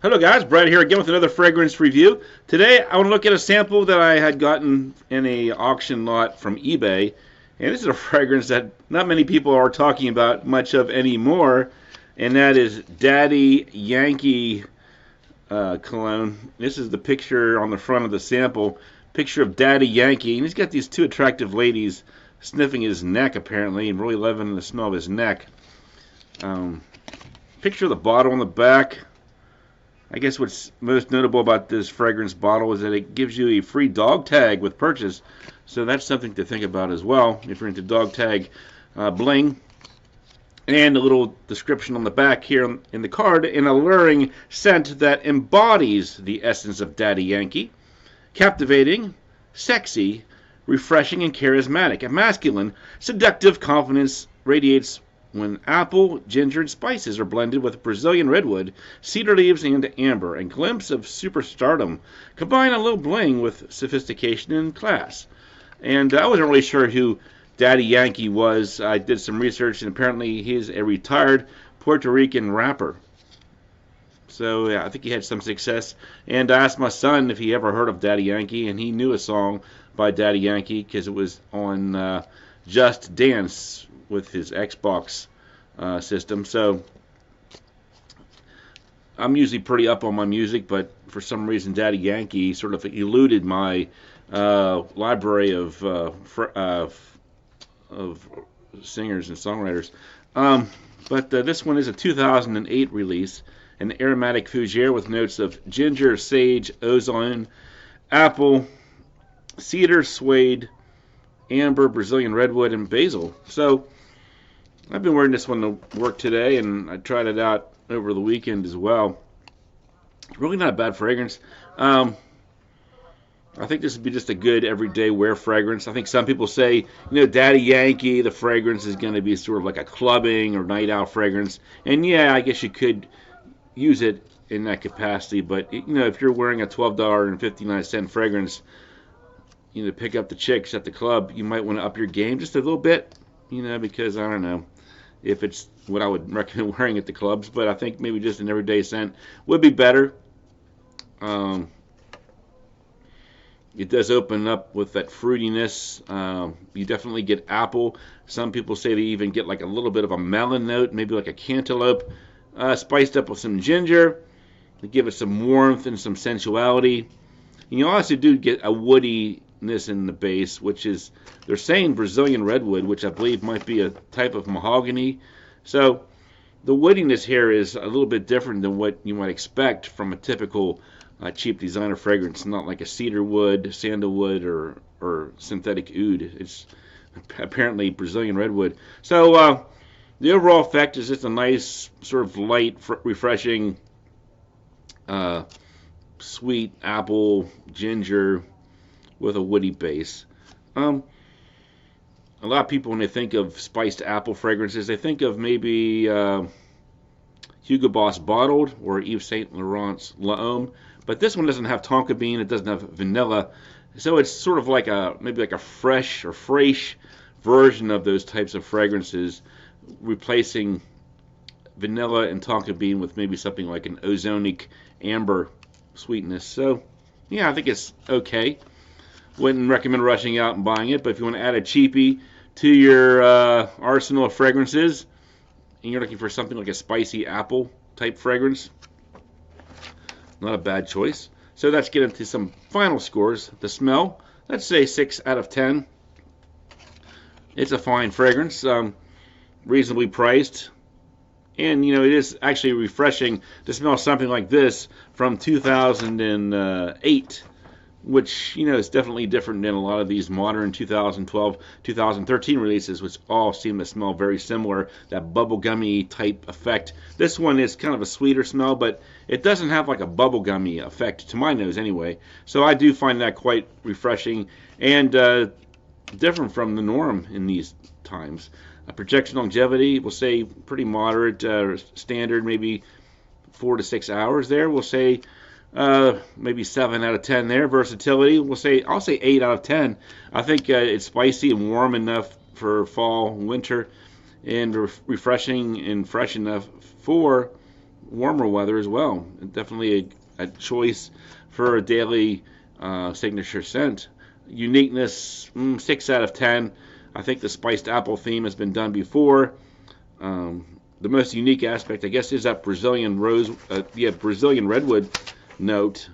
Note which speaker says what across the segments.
Speaker 1: Hello guys, Brad here again with another fragrance review. Today I want to look at a sample that I had gotten in a auction lot from eBay. And this is a fragrance that not many people are talking about much of anymore. And that is Daddy Yankee cologne. This is the picture on the front of the sample. Picture of Daddy Yankee. And he's got these two attractive ladies sniffing his neck apparently and really loving the smell of his neck. Picture of the bottle on the back. I guess what's most notable about this fragrance bottle is that it gives you a free dog tag with purchase. So that's something to think about as well if you're into dog tag bling. And a little description on the back here in the card, an alluring scent that embodies the essence of Daddy Yankee. Captivating, sexy, refreshing, and charismatic. A masculine, seductive confidence radiates when apple, ginger, and spices are blended with Brazilian redwood, cedar leaves, and amber. A glimpse of superstardom. Combine a little bling with sophistication and class. And I wasn't really sure who Daddy Yankee was. I did some research, and apparently he's a retired Puerto Rican rapper. So yeah, I think he had some success. And I asked my son if he ever heard of Daddy Yankee, and he knew a song by Daddy Yankee because it was on Just Dance with his Xbox system. So I'm usually pretty up on my music, but for some reason Daddy Yankee sort of eluded my library of singers and songwriters. But this one is a 2008 release, an aromatic fougere with notes of ginger, sage, ozone, apple, cedar, suede, amber, Brazilian redwood, and basil. So I've been wearing this one to work today, and I tried it out over the weekend as well. Really not a bad fragrance. I think this would be just a good everyday wear fragrance. I think some people say, Daddy Yankee, the fragrance is going to be sort of like a clubbing or night out fragrance. And yeah, I guess you could use it in that capacity. But, if you're wearing a $12.59 fragrance, to pick up the chicks at the club, you might want to up your game just a little bit, because I don't know if it's what I would recommend wearing at the clubs, but I think maybe just an everyday scent would be better. It does open up with that fruitiness. You definitely get apple. Some people say they even get like a little bit of a melon note, maybe like a cantaloupe, spiced up with some ginger to give it some warmth and some sensuality. And you also do get a woodiness in the base, which is, they're saying Brazilian redwood, which I believe might be a type of mahogany. So the woodiness here is a little bit different than what you might expect from a typical cheap designer fragrance. Not like a cedar wood, sandalwood, or synthetic oud. It's apparently Brazilian redwood. So the overall effect is just a nice, sort of light, refreshing, sweet apple, ginger, with a woody base. A lot of people, when they think of spiced apple fragrances, they think of maybe Hugo Boss Bottled or Yves Saint Laurent's L'Homme. But this one doesn't have tonka bean. It doesn't have vanilla. So it's sort of like maybe like a fresh or fraiche version of those types of fragrances, replacing vanilla and tonka bean with maybe something like an ozonic amber sweetness. So yeah, I think it's okay. Wouldn't recommend rushing out and buying it, but if you want to add a cheapie to your arsenal of fragrances and you're looking for something like a spicy apple type fragrance, not a bad choice. So let's get into some final scores. The smell, let's say 6 out of 10. It's a fine fragrance, reasonably priced, and it is actually refreshing to smell something like this from 2008, which is definitely different than a lot of these modern 2012, 2013 releases, which all seem to smell very similar, that bubblegummy type effect. This one is kind of a sweeter smell, but it doesn't have like a bubblegummy effect to my nose anyway. So I do find that quite refreshing and different from the norm in these times. Projection longevity, we'll say pretty moderate, standard, maybe 4 to 6 hours there. We'll say maybe 7 out of 10 there. Versatility, I'll say 8 out of 10. I think it's spicy and warm enough for fall, winter, and refreshing and fresh enough for warmer weather as well. Definitely a choice for a daily signature scent. Uniqueness, 6 out of 10. I think the spiced apple theme has been done before. The most unique aspect, I guess, is that Brazilian Brazilian redwood note,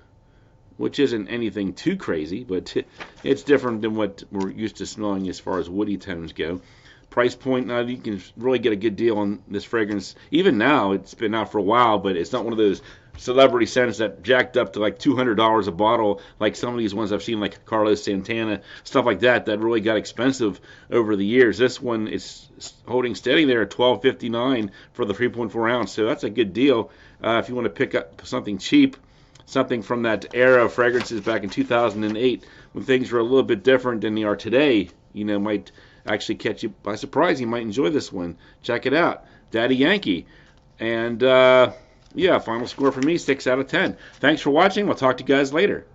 Speaker 1: which isn't anything too crazy, but it's different than what we're used to smelling as far as woody tones go. Price point, now you can really get a good deal on this fragrance. Even now, it's been out for a while, but it's not one of those celebrity scents that jacked up to like $200 a bottle, like some of these ones I've seen, like Carlos Santana, stuff like that, that really got expensive over the years. This one is holding steady there at $12.59 for the 3.4 ounce, so that's a good deal. If you want to pick up something cheap, something from that era of fragrances back in 2008, when things were a little bit different than they are today, might actually catch you by surprise. You might enjoy this one. Check it out. Daddy Yankee. And, yeah, final score for me, 6 out of 10. Thanks for watching. We'll talk to you guys later.